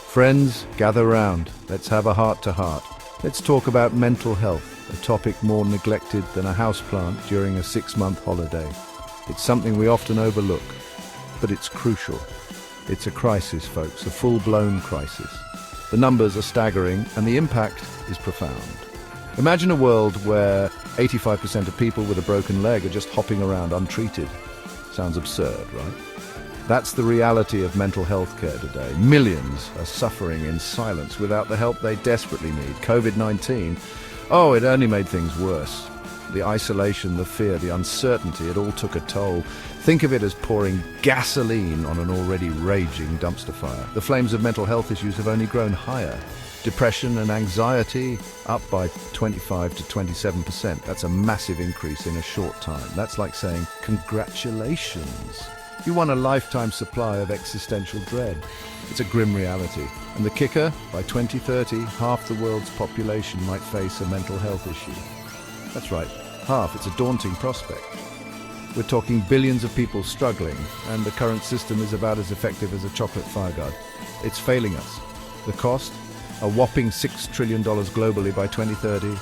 Friends, gather round. Let's have a heart-to-heart. Let's talk about mental health, a topic more neglected than a houseplant during a 6-month holiday. It's something we often overlook, but it's crucial. It's a crisis, folks, a full-blown crisis. The numbers are staggering, and the impact is profound. Imagine a world where 85% of people with a broken leg are just hopping around untreated. Sounds absurd, right? That's the reality of mental health care today. Millions are suffering in silence without the help they desperately need. COVID-19, it only made things worse. The isolation, the fear, the uncertainty, it all took a toll. Think of it as pouring gasoline on an already raging dumpster fire. The flames of mental health issues have only grown higher. Depression and anxiety up by 25 to 27%. That's a massive increase in a short time. That's like saying, congratulations. You won a lifetime supply of existential dread. It's a grim reality. And the kicker, by 2030, half the world's population might face a mental health issue. That's right, half. It's a daunting prospect. We're talking billions of people struggling, and the current system is about as effective as a chocolate fireguard. It's failing us. The cost? A whopping $6 trillion globally by 2030.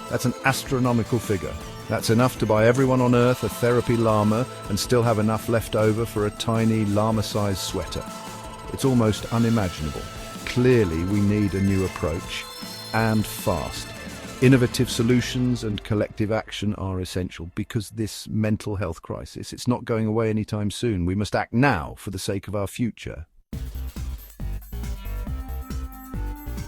That's an astronomical figure. That's enough to buy everyone on Earth a therapy llama and still have enough left over for a tiny llama-sized sweater. It's almost unimaginable. Clearly, we need a new approach, and fast. Innovative solutions and collective action are essential because this mental health crisis, it's not going away anytime soon. We must act now for the sake of our future.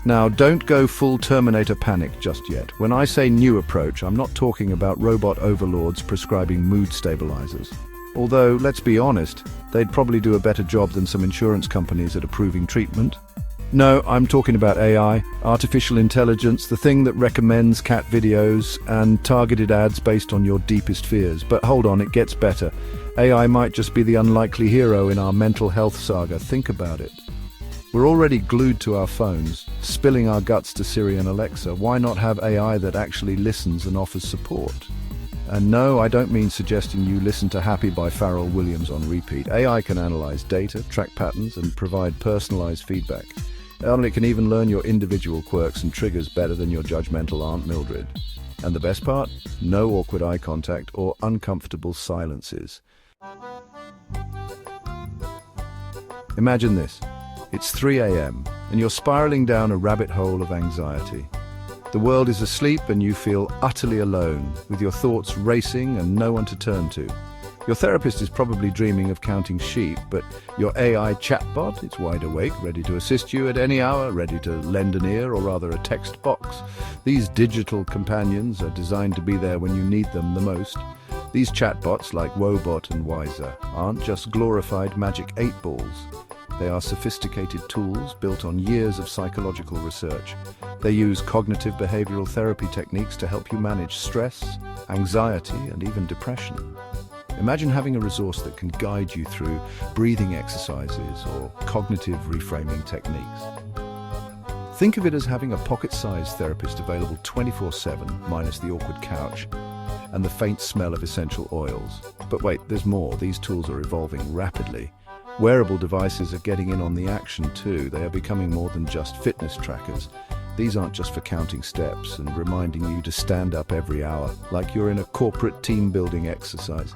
Now, don't go full Terminator panic just yet. When I say new approach, I'm not talking about robot overlords prescribing mood stabilizers. Although, let's be honest, they'd probably do a better job than some insurance companies at approving treatment. No, I'm talking about AI, artificial intelligence, the thing that recommends cat videos and targeted ads based on your deepest fears. But hold on, it gets better. AI might just be the unlikely hero in our mental health saga. Think about it. We're already glued to our phones, spilling our guts to Siri and Alexa. Why not have AI that actually listens and offers support? And no, I don't mean suggesting you listen to Happy by Pharrell Williams on repeat. AI can analyze data, track patterns, and provide personalized feedback. And it can even learn your individual quirks and triggers better than your judgmental Aunt Mildred. And the best part? No awkward eye contact or uncomfortable silences. Imagine this. It's 3 a.m. and you're spiraling down a rabbit hole of anxiety. The world is asleep and you feel utterly alone, with your thoughts racing and no one to turn to. Your therapist is probably dreaming of counting sheep, but your AI chatbot, it's wide awake, ready to assist you at any hour, ready to lend an ear or rather a text box. These digital companions are designed to be there when you need them the most. These chatbots, like Wobot and Wiser, aren't just glorified magic 8-balls. They are sophisticated tools built on years of psychological research. They use cognitive behavioral therapy techniques to help you manage stress, anxiety, and even depression. Imagine having a resource that can guide you through breathing exercises or cognitive reframing techniques. Think of it as having a pocket-sized therapist available 24/7, minus the awkward couch and the faint smell of essential oils. But wait, there's more. These tools are evolving rapidly. Wearable devices are getting in on the action too. They are becoming more than just fitness trackers. These aren't just for counting steps and reminding you to stand up every hour, like you're in a corporate team-building exercise.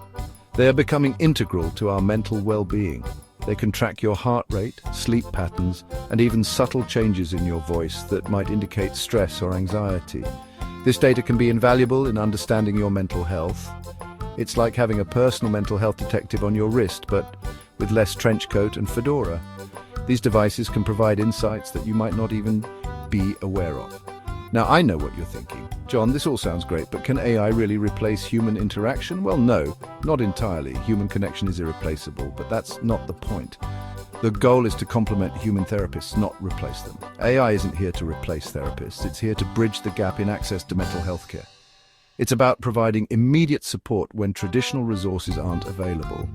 They are becoming integral to our mental well-being. They can track your heart rate, sleep patterns, and even subtle changes in your voice that might indicate stress or anxiety. This data can be invaluable in understanding your mental health. It's like having a personal mental health detective on your wrist, but with less trench coat and fedora. These devices can provide insights that you might not even be aware of. Now, I know what you're thinking. John, this all sounds great, but can AI really replace human interaction? Well, no, not entirely. Human connection is irreplaceable, but that's not the point. The goal is to complement human therapists, not replace them. AI isn't here to replace therapists. It's here to bridge the gap in access to mental health care. It's about providing immediate support when traditional resources aren't available.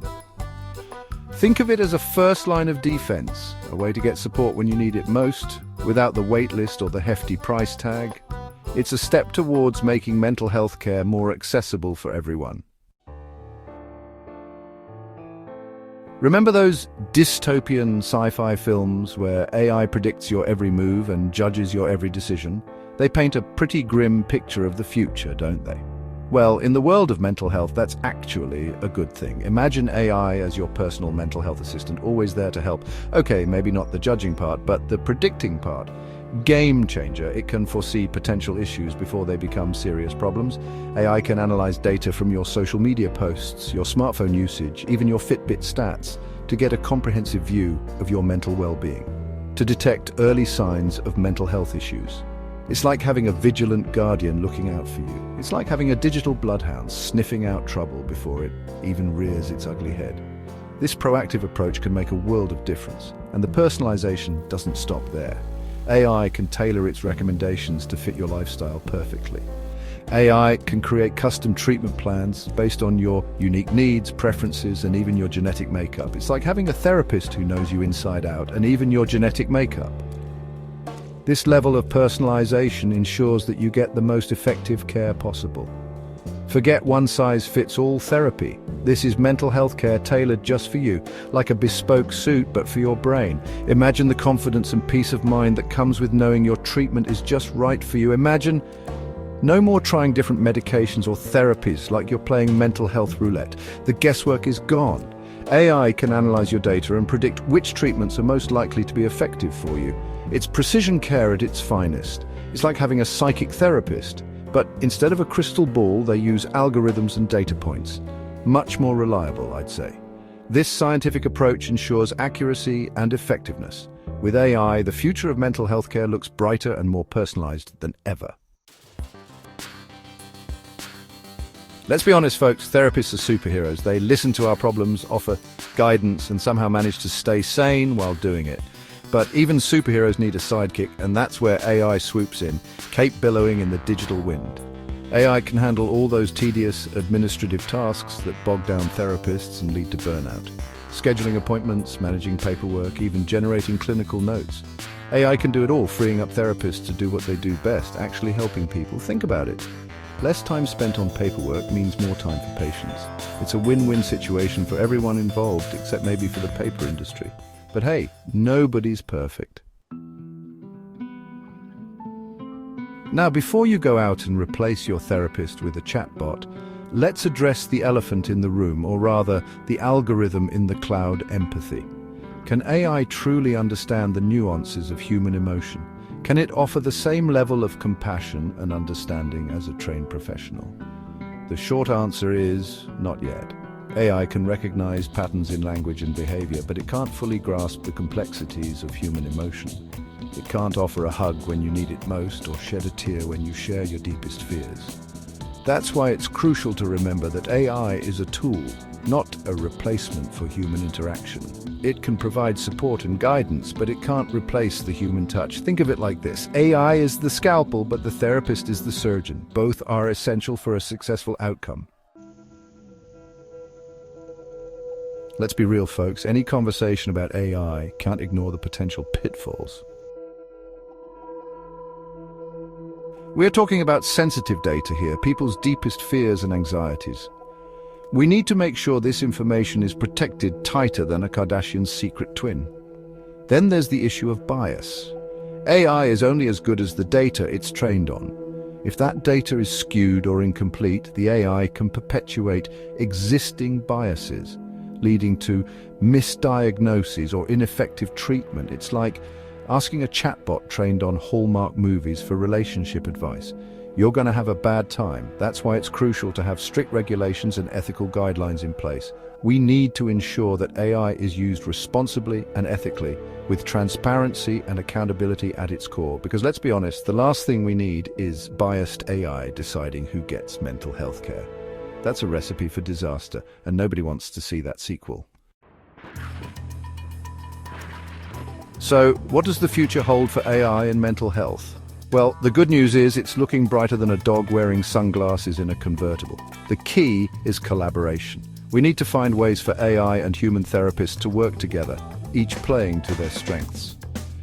Think of it as a first line of defense, a way to get support when you need it most, without the wait list or the hefty price tag. It's a step towards making mental health care more accessible for everyone. Remember those dystopian sci-fi films where AI predicts your every move and judges your every decision? They paint a pretty grim picture of the future, don't they? Well, in the world of mental health, that's actually a good thing. Imagine AI as your personal mental health assistant, always there to help. Okay, maybe not the judging part, but the predicting part. Game changer. It can foresee potential issues before they become serious problems. AI can analyze data from your social media posts, your smartphone usage, even your Fitbit stats, to get a comprehensive view of your mental well-being, to detect early signs of mental health issues. It's like having a vigilant guardian looking out for you. It's like having a digital bloodhound sniffing out trouble before it even rears its ugly head. This proactive approach can make a world of difference, and the personalization doesn't stop there. AI can tailor its recommendations to fit your lifestyle perfectly. AI can create custom treatment plans based on your unique needs, preferences, and even your genetic makeup. It's like having a therapist who knows you inside out, and even your genetic makeup. This level of personalization ensures that you get the most effective care possible. Forget one-size-fits-all therapy. This is mental health care tailored just for you, like a bespoke suit but for your brain. Imagine the confidence and peace of mind that comes with knowing your treatment is just right for you. Imagine no more trying different medications or therapies like you're playing mental health roulette. The guesswork is gone. AI can analyze your data and predict which treatments are most likely to be effective for you. It's precision care at its finest. It's like having a psychic therapist, but instead of a crystal ball, they use algorithms and data points. Much more reliable, I'd say. This scientific approach ensures accuracy and effectiveness. With AI, the future of mental health care looks brighter and more personalized than ever. Let's be honest, folks, therapists are superheroes. They listen to our problems, offer guidance, and somehow manage to stay sane while doing it. But even superheroes need a sidekick, and that's where AI swoops in, cape billowing in the digital wind. AI can handle all those tedious administrative tasks that bog down therapists and lead to burnout. Scheduling appointments, managing paperwork, even generating clinical notes. AI can do it all, freeing up therapists to do what they do best, actually helping people. Think about it. Less time spent on paperwork means more time for patients. It's a win-win situation for everyone involved, except maybe for the paper industry. But hey, nobody's perfect. Now, before you go out and replace your therapist with a chatbot, let's address the elephant in the room, or rather, the algorithm in the cloud: empathy. Can AI truly understand the nuances of human emotion? Can it offer the same level of compassion and understanding as a trained professional? The short answer is not yet. AI can recognize patterns in language and behavior, but it can't fully grasp the complexities of human emotion. It can't offer a hug when you need it most, or shed a tear when you share your deepest fears. That's why it's crucial to remember that AI is a tool, not a replacement for human interaction. It can provide support and guidance, but it can't replace the human touch. Think of it like this: AI is the scalpel, but the therapist is the surgeon. Both are essential for a successful outcome. Let's be real, folks. Any conversation about AI can't ignore the potential pitfalls. We're talking about sensitive data here, people's deepest fears and anxieties. We need to make sure this information is protected tighter than a Kardashian's secret twin. Then there's the issue of bias. AI is only as good as the data it's trained on. If that data is skewed or incomplete, the AI can perpetuate existing biases, leading to misdiagnoses or ineffective treatment. It's like asking a chatbot trained on Hallmark movies for relationship advice. You're going to have a bad time. That's why it's crucial to have strict regulations and ethical guidelines in place. We need to ensure that AI is used responsibly and ethically, with transparency and accountability at its core. Because let's be honest, the last thing we need is biased AI deciding who gets mental health care. That's a recipe for disaster, and nobody wants to see that sequel. So, what does the future hold for AI and mental health? Well, the good news is it's looking brighter than a dog wearing sunglasses in a convertible. The key is collaboration. We need to find ways for AI and human therapists to work together, each playing to their strengths.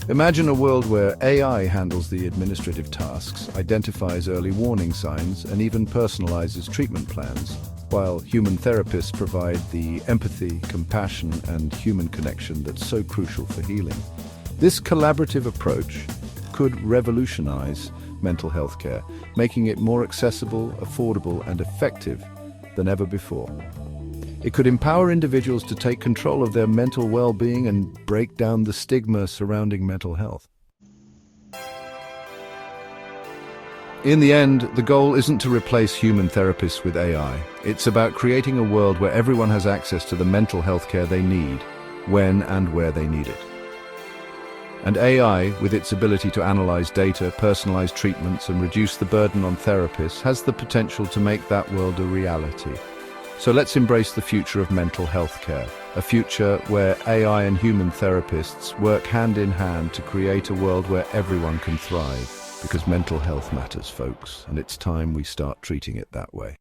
Imagine a world where AI handles the administrative tasks, identifies early warning signs, and even personalizes treatment plans, while human therapists provide the empathy, compassion, and human connection that's so crucial for healing. This collaborative approach could revolutionize mental health care, making it more accessible, affordable, and effective than ever before. It could empower individuals to take control of their mental well-being and break down the stigma surrounding mental health. In the end, the goal isn't to replace human therapists with AI. It's about creating a world where everyone has access to the mental health care they need, when and where they need it. And AI, with its ability to analyze data, personalize treatments, and reduce the burden on therapists, has the potential to make that world a reality. So let's embrace the future of mental health care, a future where AI and human therapists work hand in hand to create a world where everyone can thrive. Because mental health matters, folks, and it's time we start treating it that way.